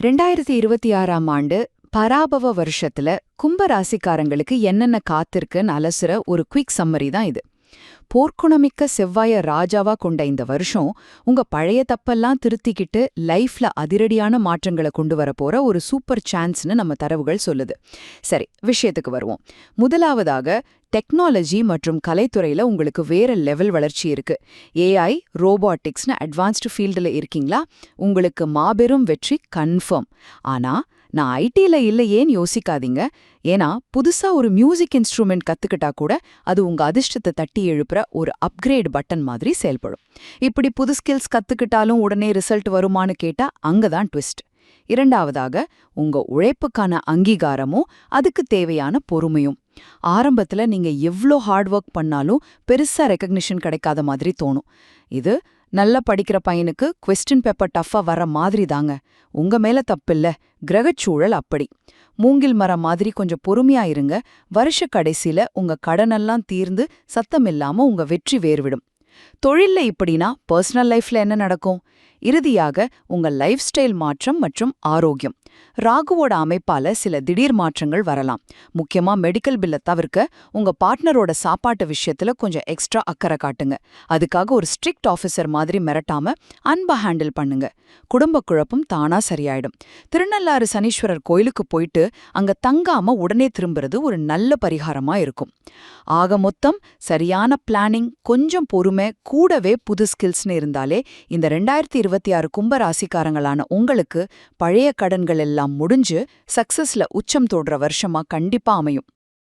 2026ஆம் ஆண்டு பராபவ வருஷத்துல கும்ப ராசிக்காரங்களுக்கு என்னென்ன காத்திருக்குன்னு அலசுற ஒரு குயிக் சம்மரி தான் இது. போர்க்குணமிக்க செவ்வாய ராஜாவா கொண்ட இந்த வருஷம் உங்க பழைய தப்பெல்லாம் திருத்திக்கிட்டு லைஃப்ல அதிரடியான மாற்றங்களை கொண்டு வர போற ஒரு சூப்பர் சான்ஸ்னு நம்ம தரவுகள் சொல்லுது. சரி, விஷயத்துக்கு வருவோம். முதலாவதாக, டெக்னாலஜி மற்றும் கலைத்துறையில உங்களுக்கு வேற லெவல் வளர்ச்சி இருக்கு. ஏஐ, ரோபாட்டிக்ஸ்னு அட்வான்ஸ்டு ஃபீல்டில் இருக்கீங்களா? உங்களுக்கு மாபெரும் வெற்றி கன்ஃபார்ம். ஆனா நான் ஐடில இல்லையேன்னு யோசிக்காதீங்க. ஏன்னா புதுசா ஒரு மியூசிக் இன்ஸ்ட்ருமெண்ட் கத்துக்கிட்டா கூட அது உங்க அதிர்ஷ்டத்தை தட்டி எழுப்புற ஒரு அப்கிரேட் பட்டன் மாதிரி செயல்படும். இப்படி புது ஸ்கில்ஸ் கத்துக்கிட்டாலும் உடனே ரிசல்ட் வருமானு கேட்டா அங்கதான் ட்விஸ்ட். இரண்டாவதாக, உங்க உழைப்புக்கான அங்கீகாரமும் அதுக்கு தேவையான பொறுமையும். ஆரம்பத்துல நீங்க எவ்ளோ ஹார்ட் ஒர்க் பண்ணாலும் பெருசா ரெகக்னிஷன் கிடைக்காத மாதிரி தோணும். இது நல்லா படிக்கிற பையனுக்கு கொஸ்டின் பேப்பர் டஃப்பா வர மாதிரி தாங்க. உங்க மேல தப்பில்ல, கிரகச்சூழல் அப்படி. மூங்கில் மரம் மாதிரி கொஞ்சம் பொறுமையா இருங்க. வருஷ கடைசியில உங்க கடனெல்லாம் தீர்ந்து சத்தமில்லாம உங்க வெற்றி வேர்விடும். தொழில்ல இப்படின்னா பர்சனல் லைஃப்ல என்ன நடக்கும்? இறுதியாக, உங்க லைஃப் ஸ்டைல் மாற்றம் மற்றும் ஆரோக்கியம். ராகுவோட அமைப்பால சில திடீர் மாற்றங்கள் வரலாம். முக்கியமா மெடிக்கல் பில்லை தவிர்க்க உங்க பார்ட்னரோட சாப்பாட்டு விஷயத்துல கொஞ்சம் எக்ஸ்ட்ரா அக்கறை காட்டுங்க. அதுக்காக ஒரு ஸ்ட்ரிக்ட் ஆஃபீஸர் மாதிரி மிரட்டாம அன்பா ஹேண்டில் பண்ணுங்க. குடும்ப குழப்பம் தானா சரியாயிடும். திருநள்ளாறு சனீஸ்வரர் கோயிலுக்கு போயிட்டு அங்க தங்காம உடனே திரும்புறது ஒரு நல்ல பரிகாரமா இருக்கும். ஆக மொத்தம், சரியான பிளானிங், கொஞ்சம் பொறுமை, கூடவே புது ஸ்கில்ஸ்னு இருந்தாலே இந்த 2026 கும்பராசிக்காரங்களான உங்களுக்கு பழைய கடன்கள் எல்லாம் முடிஞ்சு சக்சஸ்ல உச்சம் தொடுற வருஷமா கண்டிப்பா அமையும்.